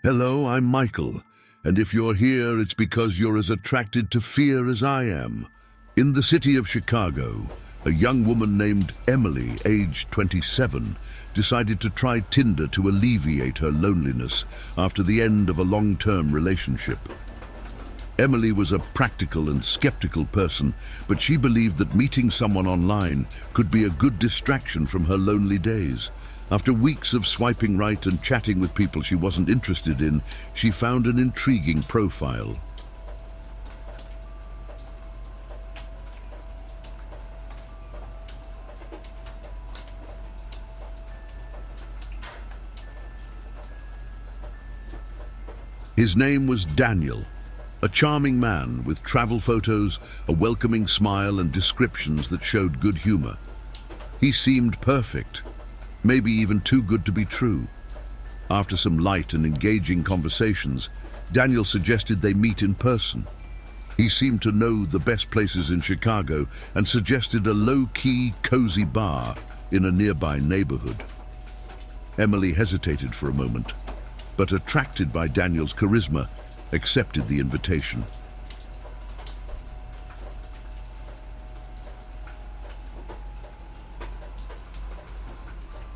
Hello, I'm Michael, and if you're here, it's because you're as attracted to fear as I am. In the city of Chicago, a young woman named Emily, aged 27, decided to try Tinder to alleviate her loneliness after the end of a long-term relationship. Emily was a practical and skeptical person, but she believed that meeting someone online could be a good distraction from her lonely days. After weeks of swiping right and chatting with people she wasn't interested in, she found an intriguing profile. His name was Daniel, a charming man with travel photos, a welcoming smile, and descriptions that showed good humor. He seemed perfect, maybe even too good to be true. After some light and engaging conversations, Daniel suggested they meet in person. He seemed to know the best places in Chicago and suggested a low-key, cozy bar in a nearby neighborhood. Emily hesitated for a moment, but attracted by Daniel's charisma, accepted the invitation.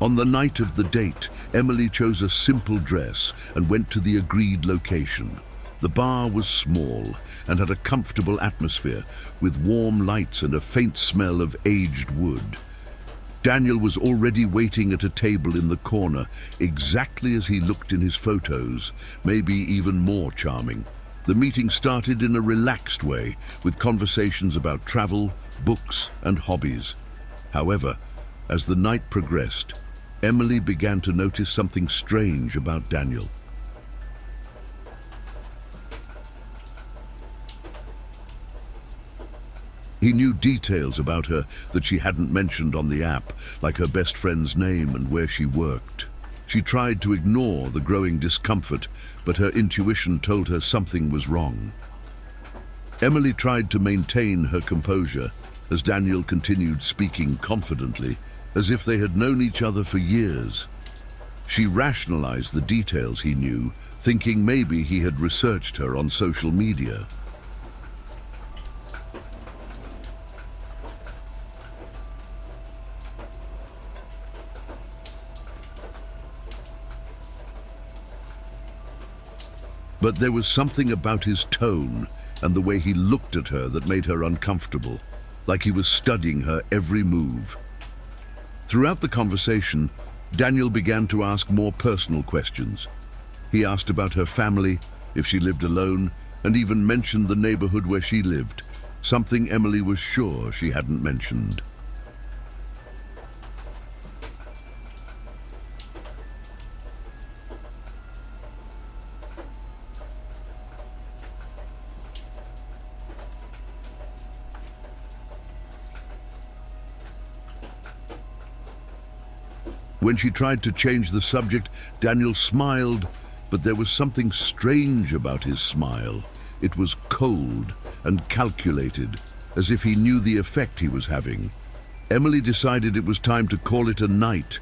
On the night of the date, Emily chose a simple dress and went to the agreed location. The bar was small and had a comfortable atmosphere with warm lights and a faint smell of aged wood. Daniel was already waiting at a table in the corner, exactly as he looked in his photos, maybe even more charming. The meeting started in a relaxed way, with conversations about travel, books, and hobbies. However, as the night progressed, Emily began to notice something strange about Daniel. He knew details about her that she hadn't mentioned on the app, like her best friend's name and where she worked. She tried to ignore the growing discomfort, but her intuition told her something was wrong. Emily tried to maintain her composure as Daniel continued speaking confidently, as if they had known each other for years. She rationalized the details he knew, thinking maybe he had researched her on social media. But there was something about his tone and the way he looked at her that made her uncomfortable, like he was studying her every move. Throughout the conversation, Daniel began to ask more personal questions. He asked about her family, if she lived alone, and even mentioned the neighborhood where she lived, something Emily was sure she hadn't mentioned. When she tried to change the subject, Daniel smiled, but there was something strange about his smile. It was cold and calculated, as if he knew the effect he was having. Emily decided it was time to call it a night.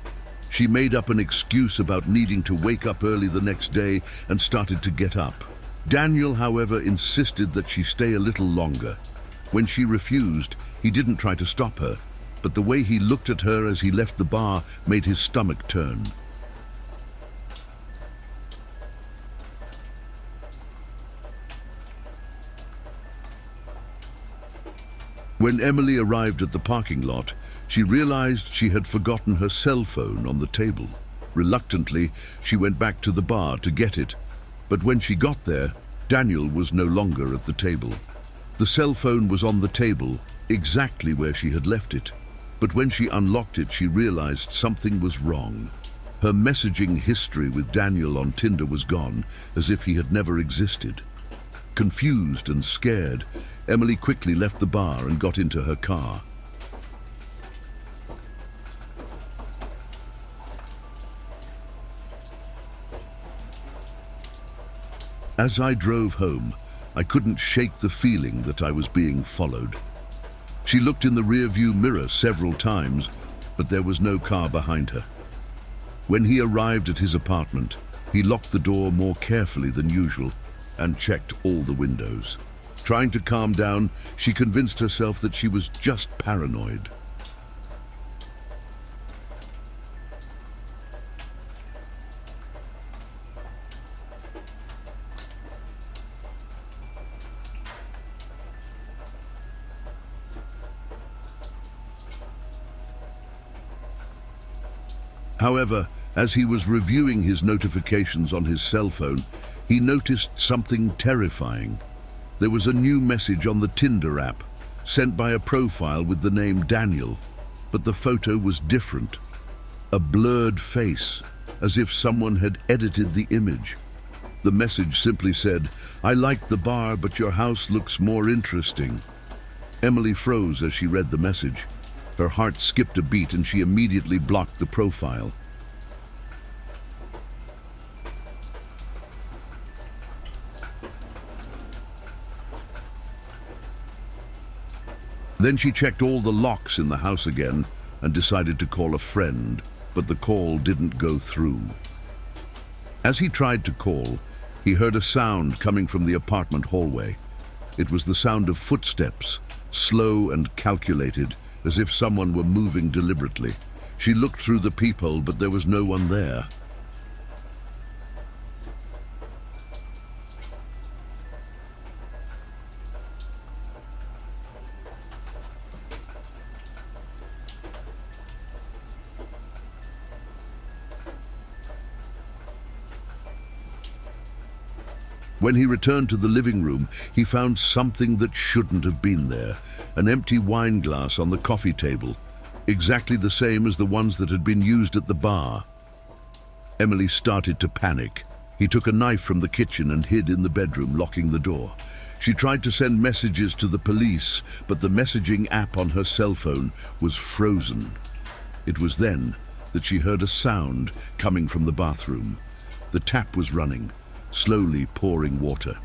She made up an excuse about needing to wake up early the next day and started to get up. Daniel, however, insisted that she stay a little longer. When she refused, he didn't try to stop her, but the way he looked at her as he left the bar made his stomach turn. When Emily arrived at the parking lot, she realized she had forgotten her cell phone on the table. Reluctantly, she went back to the bar to get it, but when she got there, Daniel was no longer at the table. The cell phone was on the table, exactly where she had left it. But when she unlocked it, she realized something was wrong. Her messaging history with Daniel on Tinder was gone, as if he had never existed. Confused and scared, Emily quickly left the bar and got into her car. As I drove home, I couldn't shake the feeling that I was being followed. She looked in the rearview mirror several times, but there was no car behind her. When he arrived at his apartment, He locked the door more carefully than usual and checked all the windows. Trying to calm down, she convinced herself that she was just paranoid. However, as he was reviewing his notifications on his cell phone, he noticed something terrifying. There was a new message on the Tinder app, sent by a profile with the name Daniel, but the photo was different. A blurred face, as if someone had edited the image. The message simply said, "I like the bar, but your house looks more interesting." Emily froze as she read the message. Her heart skipped a beat and she immediately blocked the profile. Then she checked all the locks in the house again and decided to call a friend, but the call didn't go through. As he tried to call, he heard a sound coming from the apartment hallway. It was the sound of footsteps, slow and calculated, as if someone were moving deliberately. She looked through the peephole, but there was no one there. When he returned to the living room, he found something that shouldn't have been there. An empty wine glass on the coffee table, exactly the same as the ones that had been used at the bar. Emily started to panic. He took a knife from the kitchen and hid in the bedroom, locking the door. She tried to send messages to the police, but the messaging app on her cell phone was frozen. It was then that she heard a sound coming from the bathroom. The tap was running, slowly pouring water.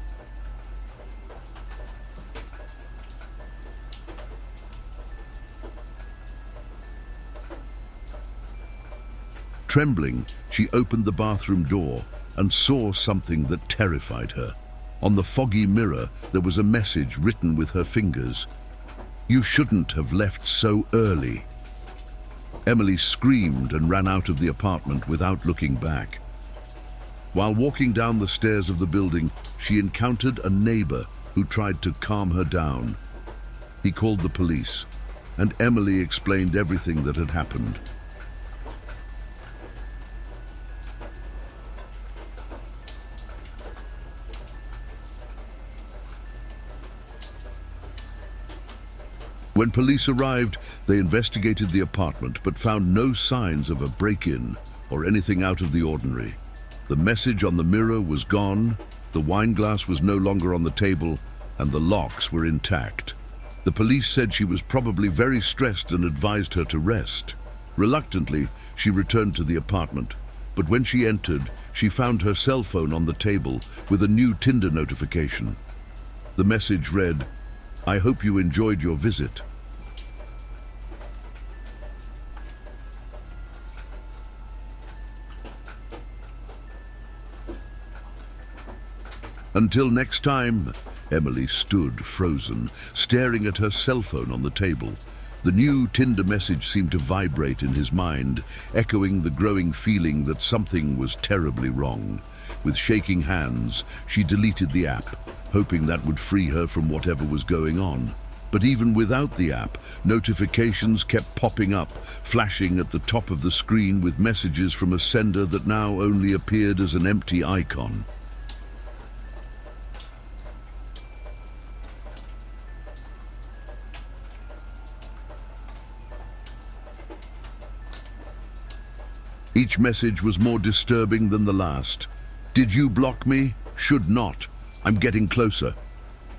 Trembling, she opened the bathroom door and saw something that terrified her. On the foggy mirror, there was a message written with her fingers. "You shouldn't have left so early." Emily screamed and ran out of the apartment without looking back. While walking down the stairs of the building, she encountered a neighbor who tried to calm her down. He called the police, and Emily explained everything that had happened. When police arrived, they investigated the apartment but found no signs of a break-in or anything out of the ordinary. The message on the mirror was gone, the wine glass was no longer on the table, and the locks were intact. The police said she was probably very stressed and advised her to rest. Reluctantly, she returned to the apartment, but when she entered, she found her cell phone on the table with a new Tinder notification. The message read, "I hope you enjoyed your visit." Until next time, Emily stood frozen, staring at her cell phone on the table. The new Tinder message seemed to vibrate in his mind, echoing the growing feeling that something was terribly wrong. With shaking hands, she deleted the app, hoping that would free her from whatever was going on. But even without the app, notifications kept popping up, flashing at the top of the screen with messages from a sender that now only appeared as an empty icon. Each message was more disturbing than the last. "Did you block me? Should not. I'm getting closer."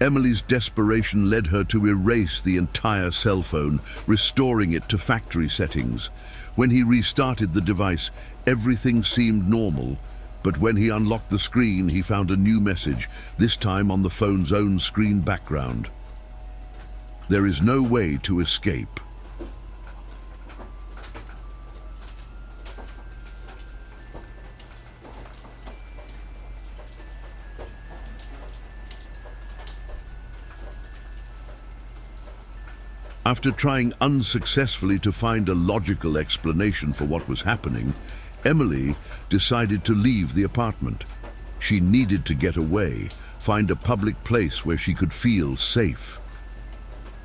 Emily's desperation led her to erase the entire cell phone, restoring it to factory settings. When he restarted the device, everything seemed normal, but when he unlocked the screen, he found a new message, this time on the phone's own screen background. "There is no way to escape." After trying unsuccessfully to find a logical explanation for what was happening, Emily decided to leave the apartment. She needed to get away, find a public place where she could feel safe.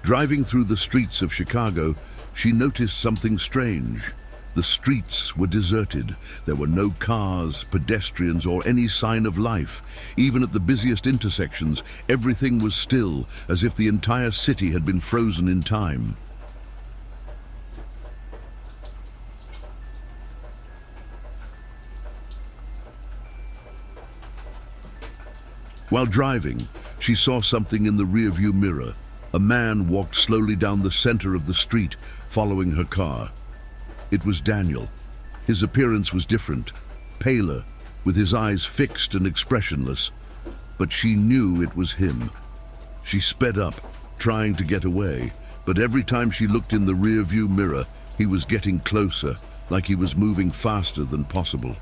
Driving through the streets of Chicago, she noticed something strange. The streets were deserted. There were no cars, pedestrians, or any sign of life. Even at the busiest intersections, everything was still, as if the entire city had been frozen in time. While driving, she saw something in the rearview mirror. A man walked slowly down the center of the street, following her car. It was Daniel. His appearance was different, paler, with his eyes fixed and expressionless. But she knew it was him. She sped up, trying to get away, but every time she looked in the rearview mirror, he was getting closer, like he was moving faster than possible.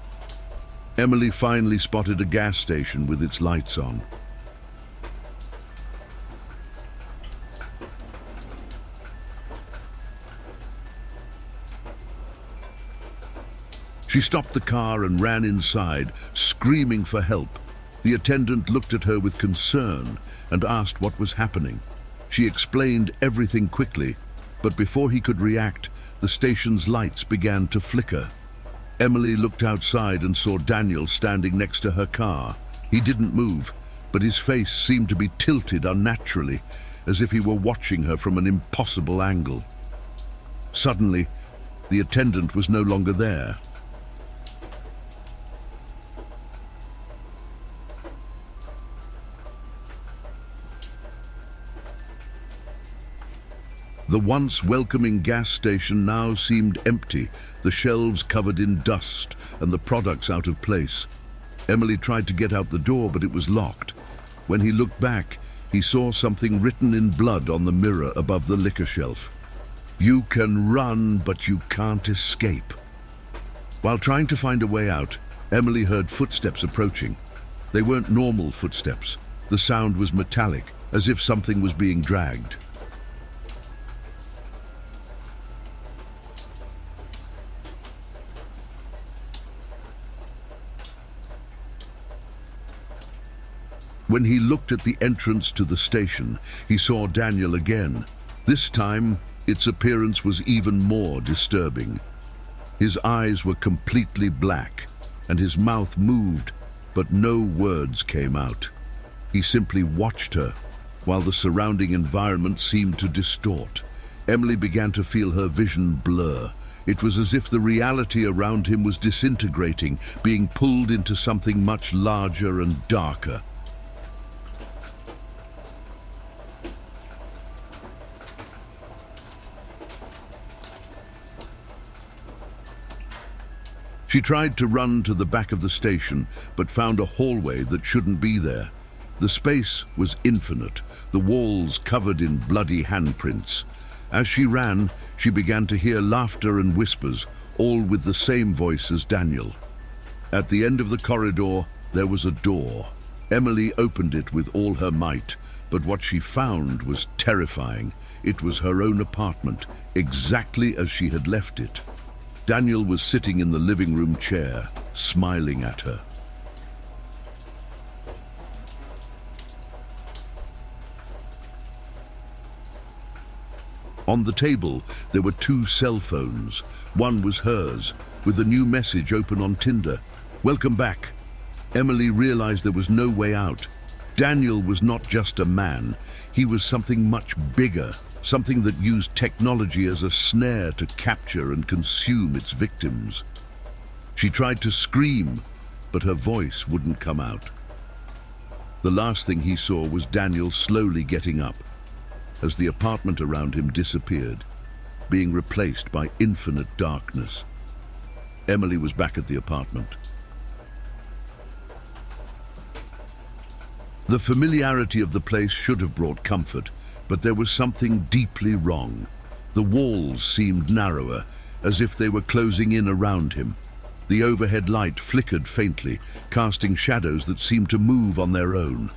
Emily finally spotted a gas station with its lights on. She stopped the car and ran inside, screaming for help. The attendant looked at her with concern and asked what was happening. She explained everything quickly, but before he could react, the station's lights began to flicker. Emily looked outside and saw Daniel standing next to her car. He didn't move, but his face seemed to be tilted unnaturally, as if he were watching her from an impossible angle. Suddenly, the attendant was no longer there. The once welcoming gas station now seemed empty, the shelves covered in dust and the products out of place. Emily tried to get out the door, but it was locked. When he looked back, he saw something written in blood on the mirror above the liquor shelf. "You can run, but you can't escape." While trying to find a way out, Emily heard footsteps approaching. They weren't normal footsteps. The sound was metallic, as if something was being dragged. When he looked at the entrance to the station, he saw Daniel again. This time, its appearance was even more disturbing. His eyes were completely black, and his mouth moved, but no words came out. He simply watched her, while the surrounding environment seemed to distort. Emily began to feel her vision blur. It was as if the reality around him was disintegrating, being pulled into something much larger and darker. She tried to run to the back of the station, but found a hallway that shouldn't be there. The space was infinite, the walls covered in bloody handprints. As she ran, she began to hear laughter and whispers, all with the same voice as Daniel. At the end of the corridor, there was a door. Emily opened it with all her might, but what she found was terrifying. It was her own apartment, exactly as she had left it. Daniel was sitting in the living room chair, smiling at her. On the table, there were 2 cell phones. One was hers, with a new message open on Tinder. "Welcome back." Emily realized there was no way out. Daniel was not just a man. He was something much bigger. Something that used technology as a snare to capture and consume its victims. She tried to scream, but her voice wouldn't come out. The last thing he saw was Daniel slowly getting up, as the apartment around him disappeared, being replaced by infinite darkness. Emily was back at the apartment. The familiarity of the place should have brought comfort, but there was something deeply wrong. The walls seemed narrower, as if they were closing in around him. The overhead light flickered faintly, casting shadows that seemed to move on their own.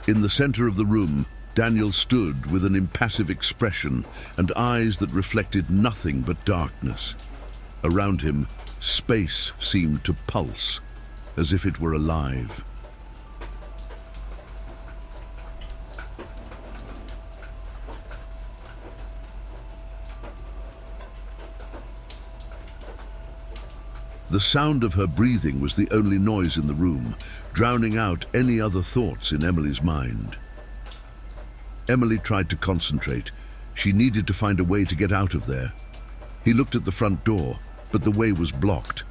In the center of the room, Daniel stood with an impassive expression and eyes that reflected nothing but darkness. Around him, space seemed to pulse, as if it were alive. The sound of her breathing was the only noise in the room, drowning out any other thoughts in Emily's mind. Emily tried to concentrate. She needed to find a way to get out of there. He looked at the front door, but the way was blocked.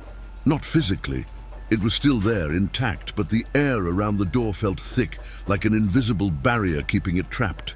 Not physically. It was still there, intact, but the air around the door felt thick, like an invisible barrier keeping it trapped.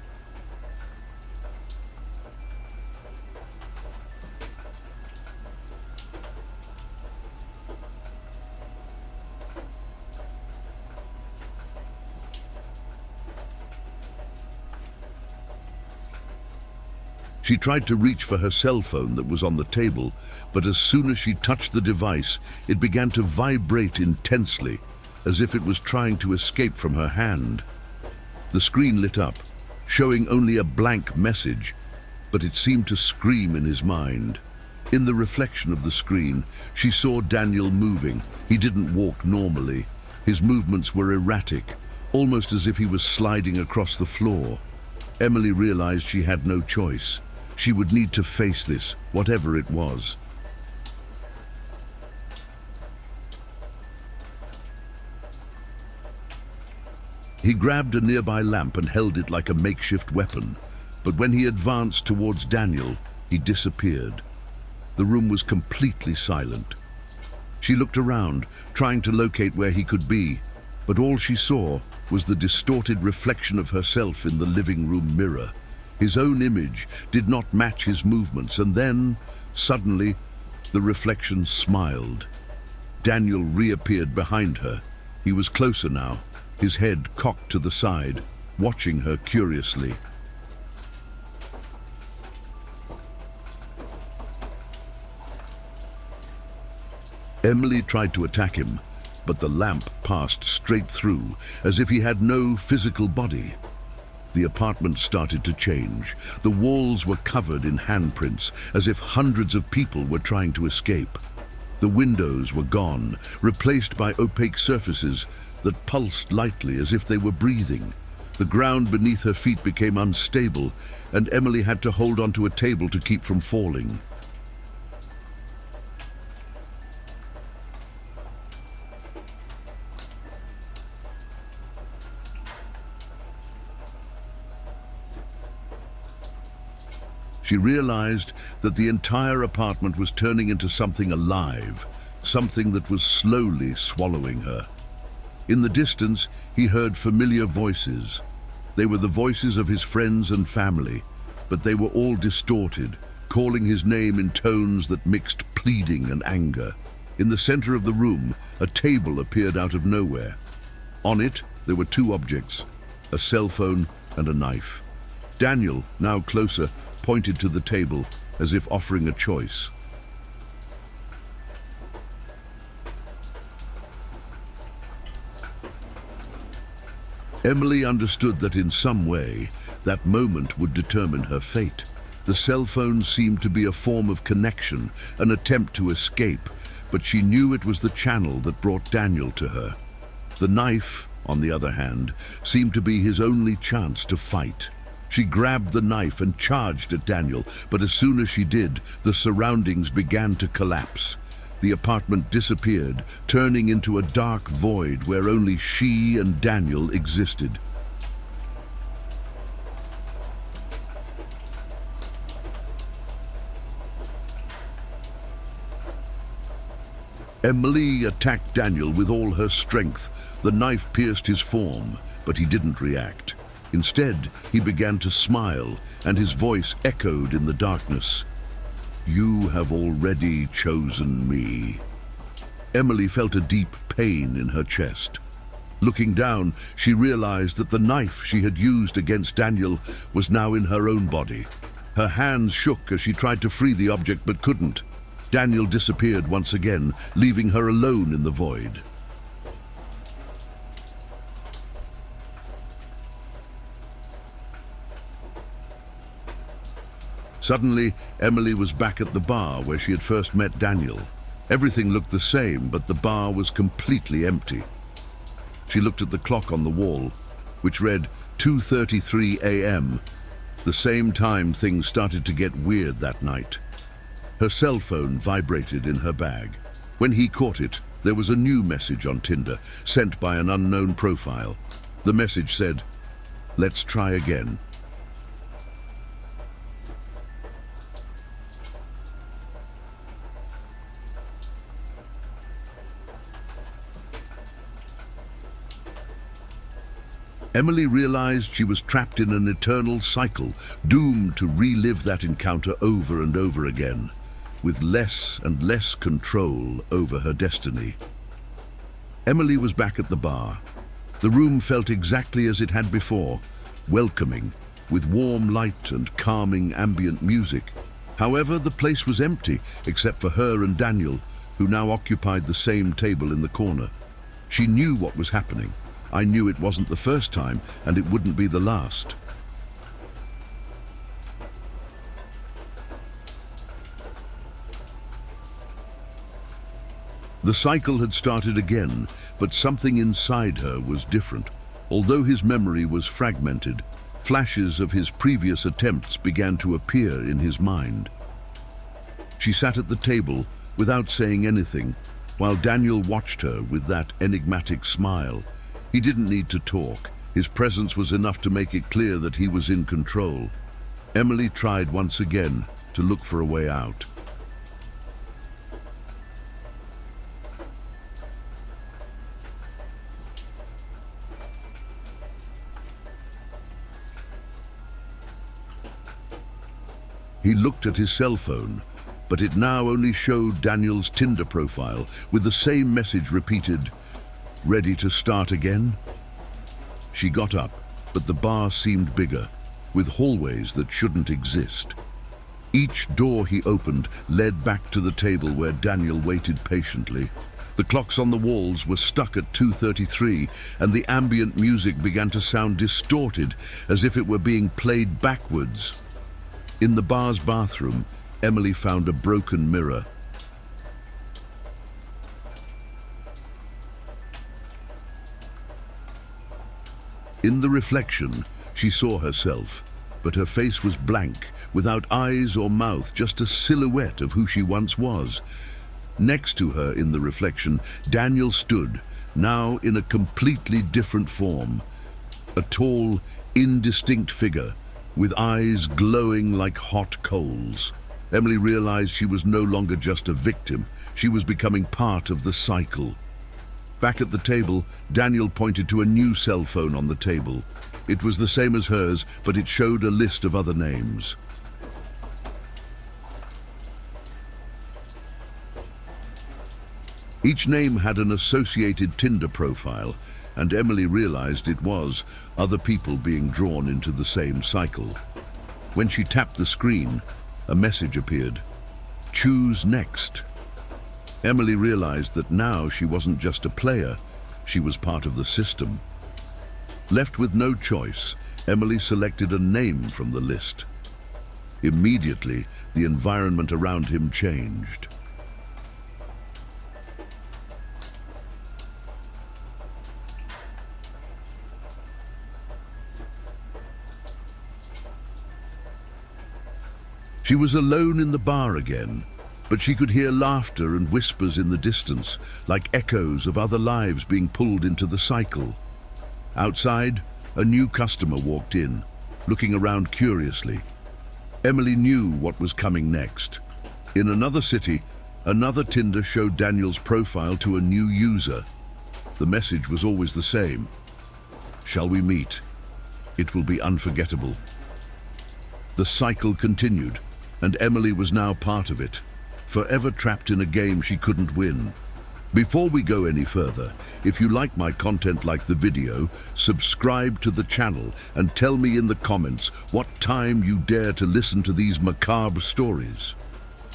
She tried to reach for her cell phone that was on the table, but as soon as she touched the device, it began to vibrate intensely, as if it was trying to escape from her hand. The screen lit up, showing only a blank message, but it seemed to scream in his mind. In the reflection of the screen, she saw Daniel moving. He didn't walk normally. His movements were erratic, almost as if he was sliding across the floor. Emily realized she had no choice. She would need to face this, whatever it was. He grabbed a nearby lamp and held it like a makeshift weapon, but when he advanced towards Daniel, he disappeared. The room was completely silent. She looked around, trying to locate where he could be, but all she saw was the distorted reflection of herself in the living room mirror. His own image did not match his movements, and then, suddenly, the reflection smiled. Daniel reappeared behind her. He was closer now, his head cocked to the side, watching her curiously. Emily tried to attack him, but the lamp passed straight through, as if he had no physical body. The apartment started to change. The walls were covered in handprints, as if hundreds of people were trying to escape. The windows were gone, replaced by opaque surfaces that pulsed lightly as if they were breathing. The ground beneath her feet became unstable, and Emily had to hold onto a table to keep from falling. She realized that the entire apartment was turning into something alive, something that was slowly swallowing her. In the distance, he heard familiar voices. They were the voices of his friends and family, but they were all distorted, calling his name in tones that mixed pleading and anger. In the center of the room, a table appeared out of nowhere. On it, there were two objects, a cell phone and a knife. Daniel, now closer, pointed to the table as if offering a choice. Emily understood that in some way, that moment would determine her fate. The cell phone seemed to be a form of connection, an attempt to escape, but she knew it was the channel that brought Daniel to her. The knife, on the other hand, seemed to be his only chance to fight. She grabbed the knife and charged at Daniel, but as soon as she did, the surroundings began to collapse. The apartment disappeared, turning into a dark void where only she and Daniel existed. Emily attacked Daniel with all her strength. The knife pierced his form, but he didn't react. Instead, he began to smile, and his voice echoed in the darkness. "You have already chosen me." Emily felt a deep pain in her chest. Looking down, she realized that the knife she had used against Daniel was now in her own body. Her hands shook as she tried to free the object but couldn't. Daniel disappeared once again, leaving her alone in the void. Suddenly, Emily was back at the bar where she had first met Daniel. Everything looked the same, but the bar was completely empty. She looked at the clock on the wall, which read 2:33 a.m., the same time things started to get weird that night. Her cell phone vibrated in her bag. When he caught it, there was a new message on Tinder, sent by an unknown profile. The message said, "Let's try again." Emily realized she was trapped in an eternal cycle, doomed to relive that encounter over and over again, with less and less control over her destiny. Emily was back at the bar. The room felt exactly as it had before, welcoming, with warm light and calming ambient music. However, the place was empty, except for her and Daniel, who now occupied the same table in the corner. She knew what was happening. I knew it wasn't the first time, and it wouldn't be the last. The cycle had started again, but something inside her was different. Although his memory was fragmented, flashes of his previous attempts began to appear in his mind. She sat at the table without saying anything, while Daniel watched her with that enigmatic smile. He didn't need to talk. His presence was enough to make it clear that he was in control. Emily tried once again to look for a way out. He looked at his cell phone, but it now only showed Daniel's Tinder profile with the same message repeated, "Ready to start again?" She got up, but the bar seemed bigger, with hallways that shouldn't exist. Each door he opened led back to the table where Daniel waited patiently. The clocks on the walls were stuck at 2:33, and the ambient music began to sound distorted, as if it were being played backwards. In the bar's bathroom, Emily found a broken mirror. In the reflection, she saw herself, but her face was blank, without eyes or mouth, just a silhouette of who she once was. Next to her in the reflection, Daniel stood, now in a completely different form. A tall, indistinct figure, with eyes glowing like hot coals. Emily realized she was no longer just a victim. She was becoming part of the cycle. Back at the table, Daniel pointed to a new cell phone on the table. It was the same as hers, but it showed a list of other names. Each name had an associated Tinder profile, and Emily realized it was other people being drawn into the same cycle. When she tapped the screen, a message appeared. "Choose next." Emily realized that now she wasn't just a player, she was part of the system. Left with no choice, Emily selected a name from the list. Immediately, the environment around him changed. She was alone in the bar again, but she could hear laughter and whispers in the distance, like echoes of other lives being pulled into the cycle. Outside, a new customer walked in, looking around curiously. Emily knew what was coming next. In another city, another Tinder showed Daniel's profile to a new user. The message was always the same. "Shall we meet? It will be unforgettable." The cycle continued, and Emily was now part of it, forever trapped in a game she couldn't win. Before we go any further, if you like my content like the video, subscribe to the channel and tell me in the comments what time you dare to listen to these macabre stories.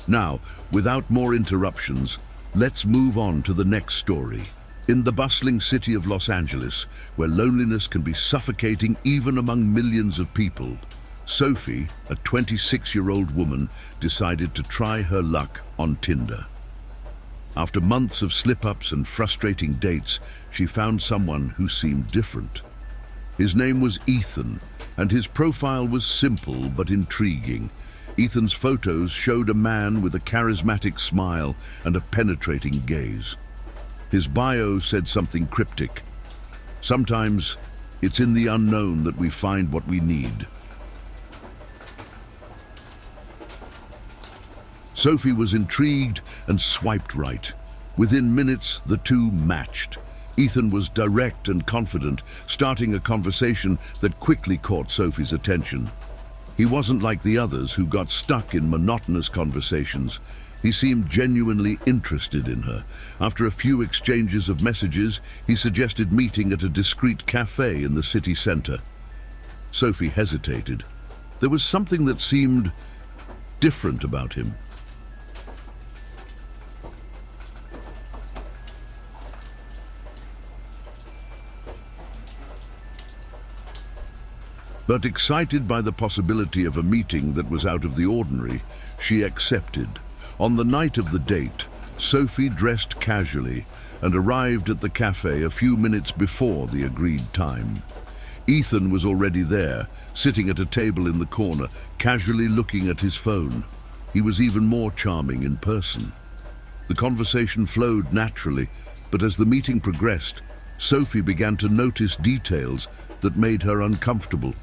Now, without more interruptions, let's move on to the next story. In the bustling city of Los Angeles, where loneliness can be suffocating even among millions of people, Sophie, a 26-year-old woman, decided to try her luck on Tinder. After months of slip-ups and frustrating dates, she found someone who seemed different. His name was Ethan, and his profile was simple but intriguing. Ethan's photos showed a man with a charismatic smile and a penetrating gaze. His bio said something cryptic. Sometimes it's in the unknown that we find what we need. Sophie was intrigued and swiped right. Within minutes, the two matched. Ethan was direct and confident, starting a conversation that quickly caught Sophie's attention. He wasn't like the others who got stuck in monotonous conversations. He seemed genuinely interested in her. After a few exchanges of messages, he suggested meeting at a discreet cafe in the city center. Sophie hesitated. There was something that seemed different about him. But excited by the possibility of a meeting that was out of the ordinary, she accepted. On the night of the date, Sophie dressed casually and arrived at the cafe a few minutes before the agreed time. Ethan was already there, sitting at a table in the corner, casually looking at his phone. He was even more charming in person. The conversation flowed naturally, but as the meeting progressed, Sophie began to notice details that made her uncomfortable.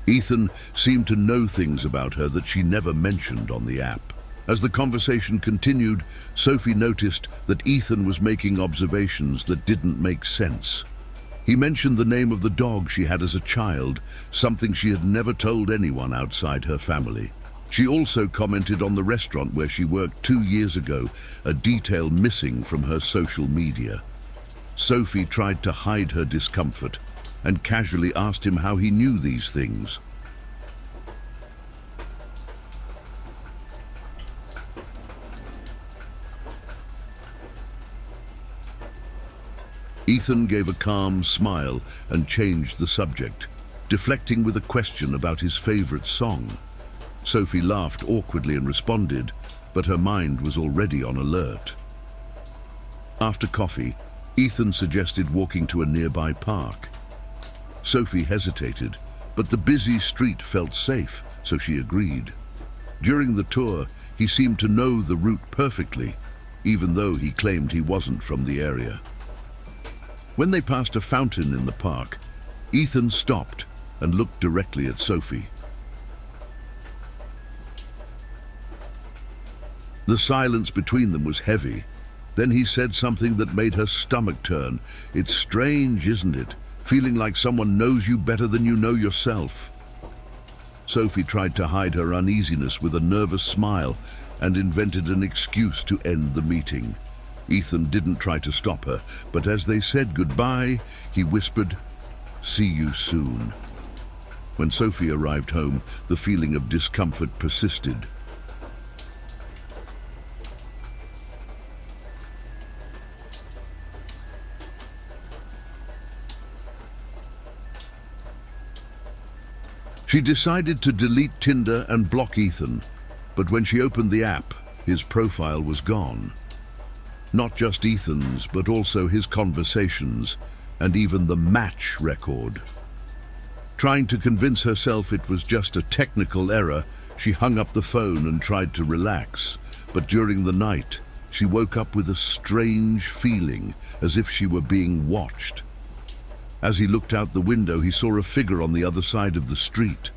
Ethan seemed to know things about her that she never mentioned on the app. As the conversation continued, Sophie noticed that Ethan was making observations that didn't make sense. He mentioned the name of the dog she had as a child, something she had never told anyone outside her family. She also commented on the restaurant where she worked 2 years ago, a detail missing from her social media. Sophie tried to hide her discomfort and casually asked him how he knew these things. Ethan gave a calm smile and changed the subject, deflecting with a question about his favorite song. Sophie laughed awkwardly and responded, but her mind was already on alert. After coffee, Ethan suggested walking to a nearby park. Sophie hesitated, but the busy street felt safe, so she agreed. During the tour, he seemed to know the route perfectly, even though he claimed he wasn't from the area. When they passed a fountain in the park, Ethan stopped and looked directly at Sophie. The silence between them was heavy. Then he said something that made her stomach turn. "It's strange, isn't it? Feeling like someone knows you better than you know yourself." Sophie tried to hide her uneasiness with a nervous smile and invented an excuse to end the meeting. Ethan didn't try to stop her, but as they said goodbye, he whispered, "See you soon." When Sophie arrived home, the feeling of discomfort persisted. She decided to delete Tinder and block Ethan, but when she opened the app, his profile was gone. Not just Ethan's, but also his conversations, and even the match record. Trying to convince herself it was just a technical error, she hung up the phone and tried to relax. But during the night, she woke up with a strange feeling, as if she were being watched. As he looked out the window, he saw a figure on the other side of the street.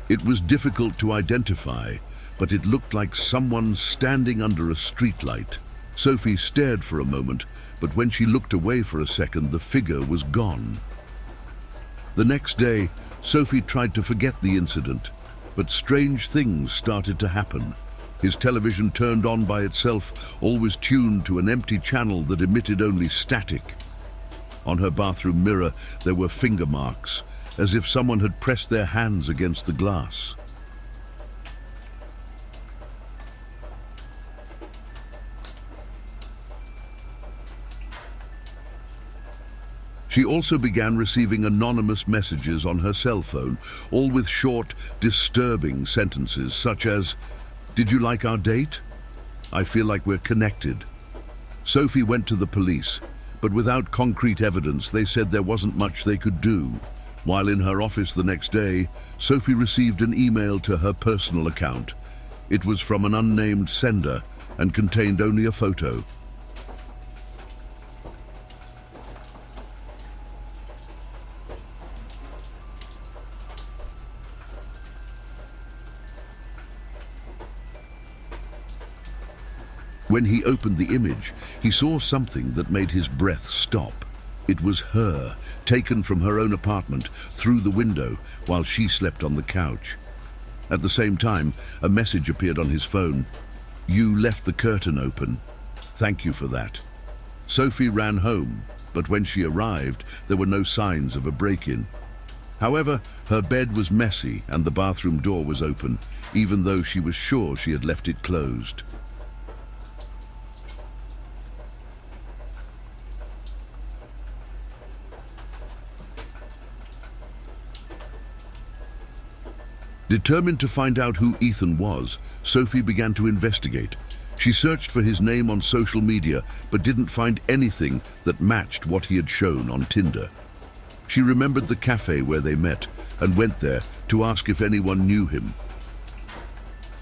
It was difficult to identify, but it looked like someone standing under a streetlight. Sophie stared for a moment, but when she looked away for a second, the figure was gone. The next day, Sophie tried to forget the incident, but strange things started to happen. His television turned on by itself, always tuned to an empty channel that emitted only static. On her bathroom mirror, there were finger marks, as if someone had pressed their hands against the glass. She also began receiving anonymous messages on her cell phone, all with short, disturbing sentences such as, "Did you like our date? I feel like we're connected." Sophie went to the police, but without concrete evidence, they said there wasn't much they could do. While in her office the next day, Sophie received an email to her personal account. It was from an unnamed sender and contained only a photo. When he opened the image, he saw something that made his breath stop. It was her, taken from her own apartment through the window while she slept on the couch. At the same time, a message appeared on his phone. "You left the curtain open. Thank you for that." Sophie ran home, but when she arrived, there were no signs of a break-in. However, her bed was messy and the bathroom door was open, even though she was sure she had left it closed. Determined to find out who Ethan was, Sophie began to investigate. She searched for his name on social media, but didn't find anything that matched what he had shown on Tinder. She remembered the cafe where they met and went there to ask if anyone knew him.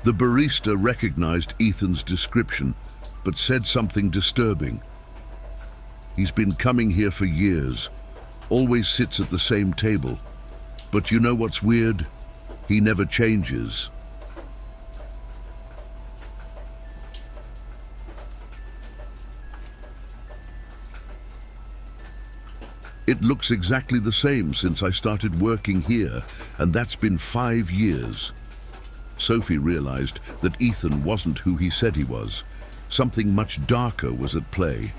The barista recognized Ethan's description, but said something disturbing. "He's been coming here for years, always sits at the same table. But you know what's weird? He never changes." "It looks exactly the same since I started working here, and that's been 5 years. Sophie realized that Ethan wasn't who he said he was. Something much darker was at play.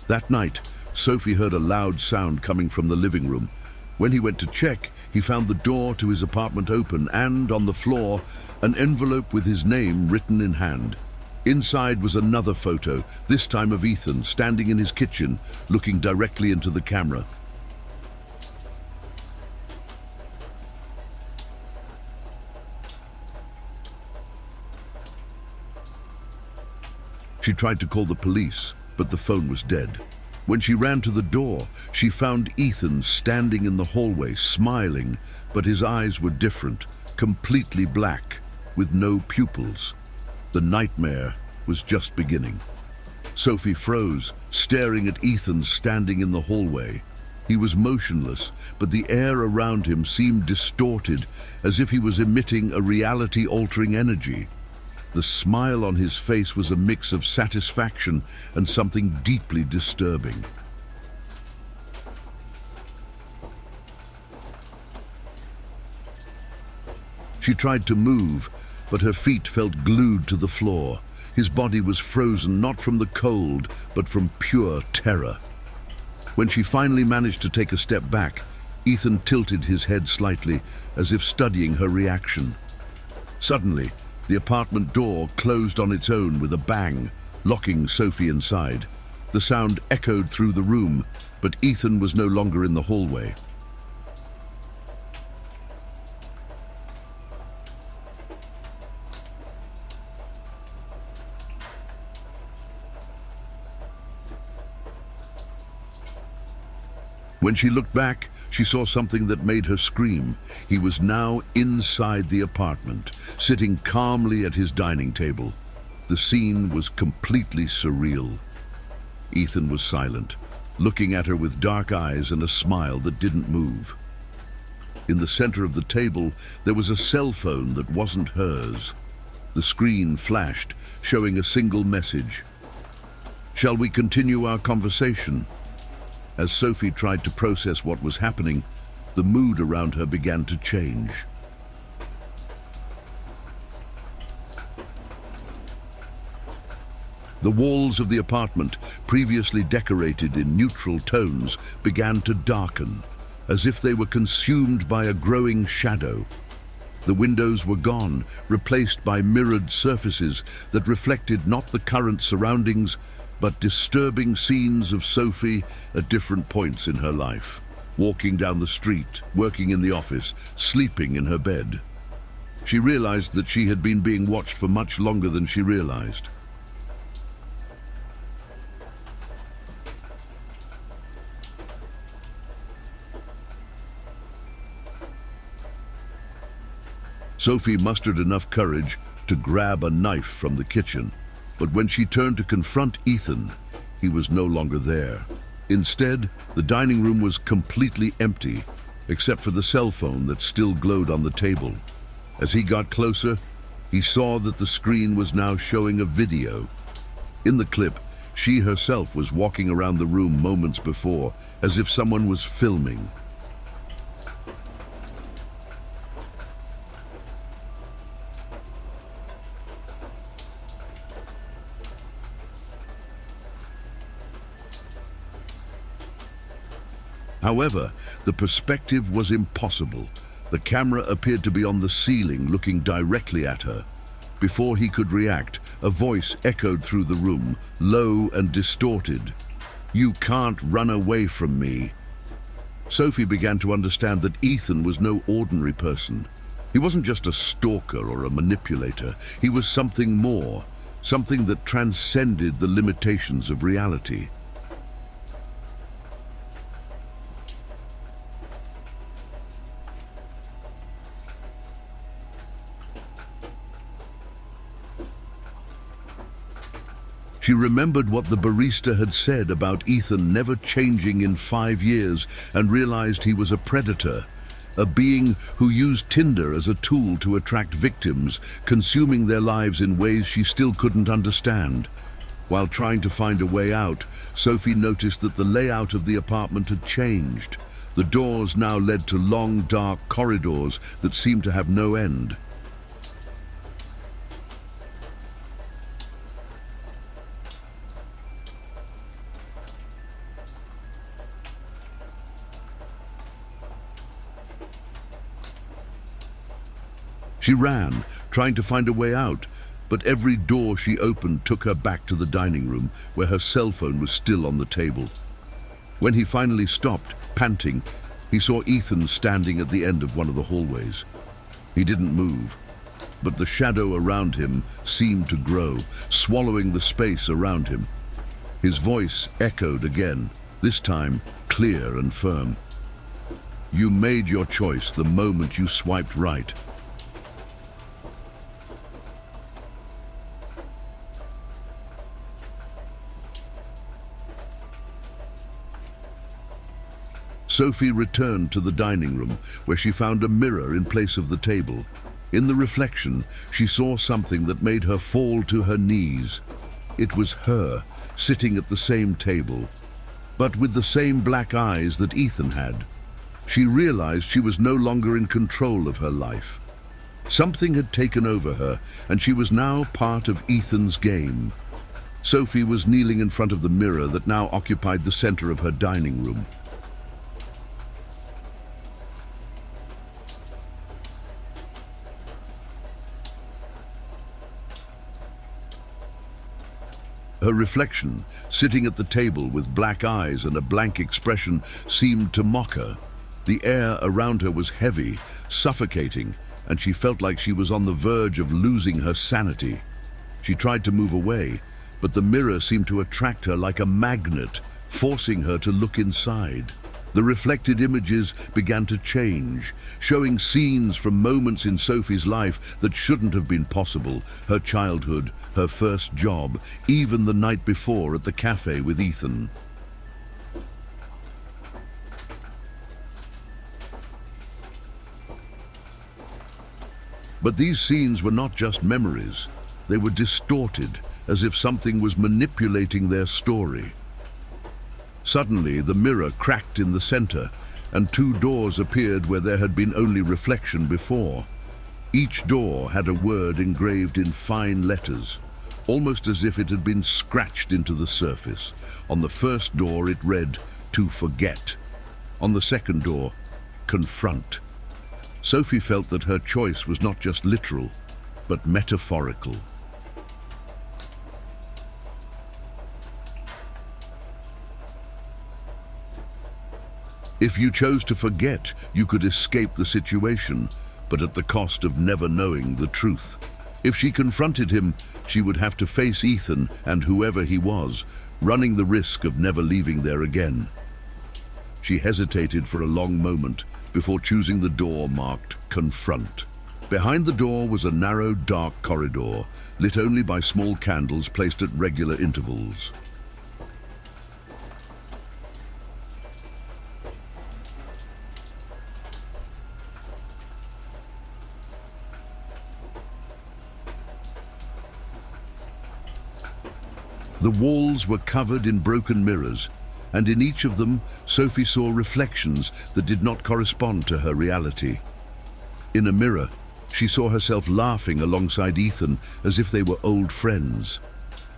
That night, Sophie heard a loud sound coming from the living room. When he went to check, he found the door to his apartment open and, on the floor, an envelope with his name written in hand. Inside was another photo, this time of Ethan standing in his kitchen, looking directly into the camera. She tried to call the police, but the phone was dead. When she ran to the door, she found Ethan standing in the hallway, smiling, but his eyes were different, completely black, with no pupils. The nightmare was just beginning. Sophie froze, staring at Ethan standing in the hallway. He was motionless, but the air around him seemed distorted, as if he was emitting a reality-altering energy. The smile on his face was a mix of satisfaction and something deeply disturbing. She tried to move, but her feet felt glued to the floor. His body was frozen not from the cold, but from pure terror. When she finally managed to take a step back, Ethan tilted his head slightly, as if studying her reaction. Suddenly, the apartment door closed on its own with a bang, locking Sophie inside. The sound echoed through the room, but Ethan was no longer in the hallway. When she looked back, she saw something that made her scream. He was now inside the apartment, sitting calmly at his dining table. The scene was completely surreal. Ethan was silent, looking at her with dark eyes and a smile that didn't move. In the center of the table, there was a cell phone that wasn't hers. The screen flashed, showing a single message. "Shall we continue our conversation?" As Sophie tried to process what was happening, the mood around her began to change. The walls of the apartment, previously decorated in neutral tones, began to darken, as if they were consumed by a growing shadow. The windows were gone, replaced by mirrored surfaces that reflected not the current surroundings, but disturbing scenes of Sophie at different points in her life. Walking down the street, working in the office, sleeping in her bed. She realized that she had been being watched for much longer than she realized. Sophie mustered enough courage to grab a knife from the kitchen, but when she turned to confront Ethan, he was no longer there. Instead, the dining room was completely empty, except for the cell phone that still glowed on the table. As he got closer, he saw that the screen was now showing a video. In the clip, she herself was walking around the room moments before, as if someone was filming. However, the perspective was impossible. The camera appeared to be on the ceiling, looking directly at her. Before he could react, a voice echoed through the room, low and distorted. "You can't run away from me." Sophie began to understand that Ethan was no ordinary person. He wasn't just a stalker or a manipulator. He was something more, something that transcended the limitations of reality. She remembered what the barista had said about Ethan never changing in 5 years and realized he was a predator, a being who used Tinder as a tool to attract victims, consuming their lives in ways she still couldn't understand. While trying to find a way out, Sophie noticed that the layout of the apartment had changed. The doors now led to long, dark corridors that seemed to have no end. She ran, trying to find a way out, but every door she opened took her back to the dining room, where her cell phone was still on the table. When he finally stopped, panting, he saw Ethan standing at the end of one of the hallways. He didn't move, but the shadow around him seemed to grow, swallowing the space around him. His voice echoed again, this time clear and firm. "You made your choice the moment you swiped right." Sophie returned to the dining room, where she found a mirror in place of the table. In the reflection, she saw something that made her fall to her knees. It was her, sitting at the same table, but with the same black eyes that Ethan had. She realized she was no longer in control of her life. Something had taken over her, and she was now part of Ethan's game. Sophie was kneeling in front of the mirror that now occupied the center of her dining room. Her reflection, sitting at the table with black eyes and a blank expression, seemed to mock her. The air around her was heavy, suffocating, and she felt like she was on the verge of losing her sanity. She tried to move away, but the mirror seemed to attract her like a magnet, forcing her to look inside. The reflected images began to change, showing scenes from moments in Sophie's life that shouldn't have been possible. Her childhood, her first job, even the night before at the cafe with Ethan. But these scenes were not just memories. They were distorted, as if something was manipulating their story. Suddenly, the mirror cracked in the center, and 2 doors appeared where there had been only reflection before. Each door had a word engraved in fine letters. almost as if it had been scratched into the surface. On the first door it read, "To forget." On the second door, "Confront." Sophie felt that her choice was not just literal, but metaphorical. If you chose to forget, you could escape the situation, but at the cost of never knowing the truth. If she confronted him, she would have to face Ethan and whoever he was, running the risk of never leaving there again. She hesitated for a long moment before choosing the door marked "Confront." Behind the door was a narrow, dark corridor, lit only by small candles placed at regular intervals. The walls were covered in broken mirrors, and in each of them, Sophie saw reflections that did not correspond to her reality. In a mirror, she saw herself laughing alongside Ethan as if they were old friends.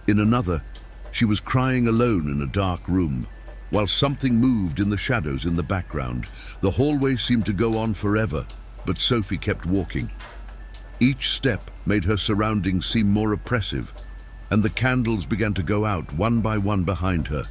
In another, she was crying alone in a dark room, while something moved in the shadows in the background. The hallway seemed to go on forever, but Sophie kept walking. Each step made her surroundings seem more oppressive, and the candles began to go out one by one behind her.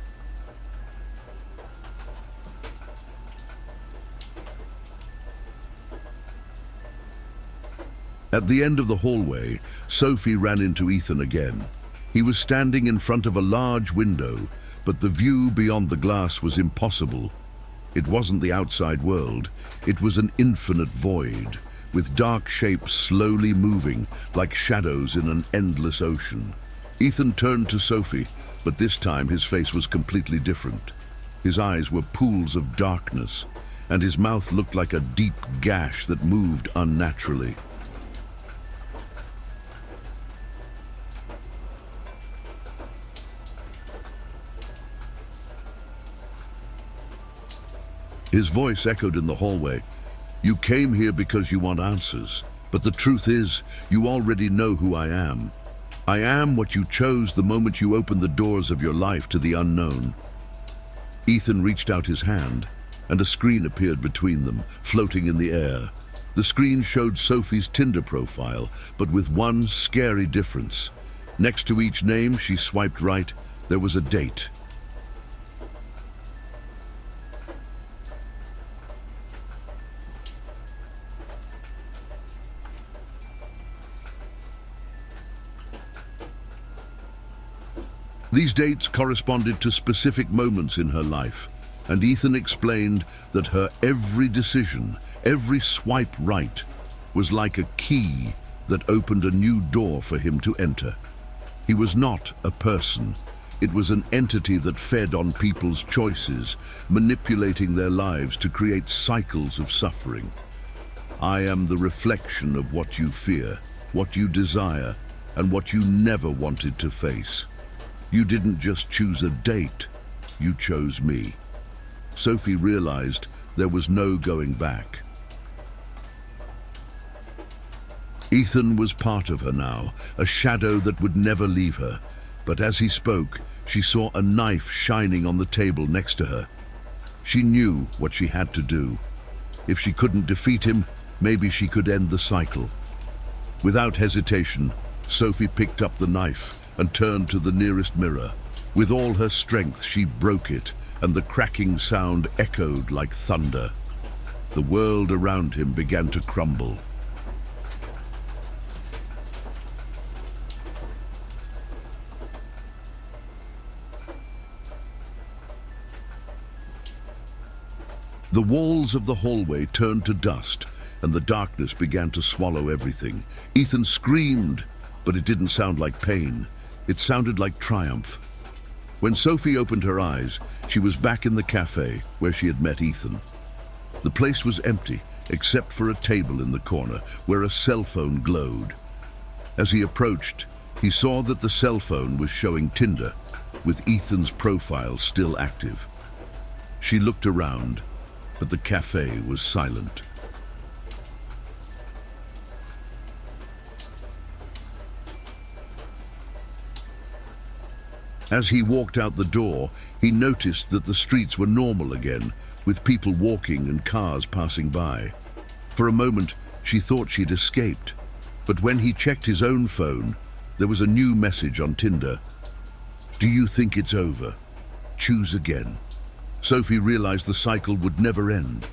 At the end of the hallway, Sophie ran into Ethan again. He was standing in front of a large window, but the view beyond the glass was impossible. It wasn't the outside world, it was an infinite void, with dark shapes slowly moving like shadows in an endless ocean. Ethan turned to Sophie, but this time his face was completely different. His eyes were pools of darkness, and his mouth looked like a deep gash that moved unnaturally. His voice echoed in the hallway. "You came here because you want answers, but the truth is, you already know who I am. I am what you chose the moment you opened the doors of your life to the unknown." Ethan reached out his hand, and a screen appeared between them, floating in the air. The screen showed Sophie's Tinder profile, but with one scary difference. Next to each name she swiped right, there was a date. These dates corresponded to specific moments in her life, and Ethan explained that her every decision, every swipe right, was like a key that opened a new door for him to enter. He was not a person. It was an entity that fed on people's choices, manipulating their lives to create cycles of suffering. "I am the reflection of what you fear, what you desire, and what you never wanted to face. You didn't just choose a date, you chose me." Sophie realized there was no going back. Ethan was part of her now, a shadow that would never leave her. But as he spoke, she saw a knife shining on the table next to her. She knew what she had to do. If she couldn't defeat him, maybe she could end the cycle. Without hesitation, Sophie picked up the knife and turned to the nearest mirror. With all her strength, she broke it, and the cracking sound echoed like thunder. The world around him began to crumble. The walls of the hallway turned to dust, and the darkness began to swallow everything. Ethan screamed, but it didn't sound like pain. It sounded like triumph. When Sophie opened her eyes, she was back in the cafe where she had met Ethan. The place was empty, except for a table in the corner where a cell phone glowed. As he approached, he saw that the cell phone was showing Tinder, with Ethan's profile still active. She looked around, but the cafe was silent. As he walked out the door, he noticed that the streets were normal again, with people walking and cars passing by. For a moment, she thought she'd escaped, but when he checked his own phone, there was a new message on Tinder. Do you think it's over? Choose again. Sophie realized the cycle would never end.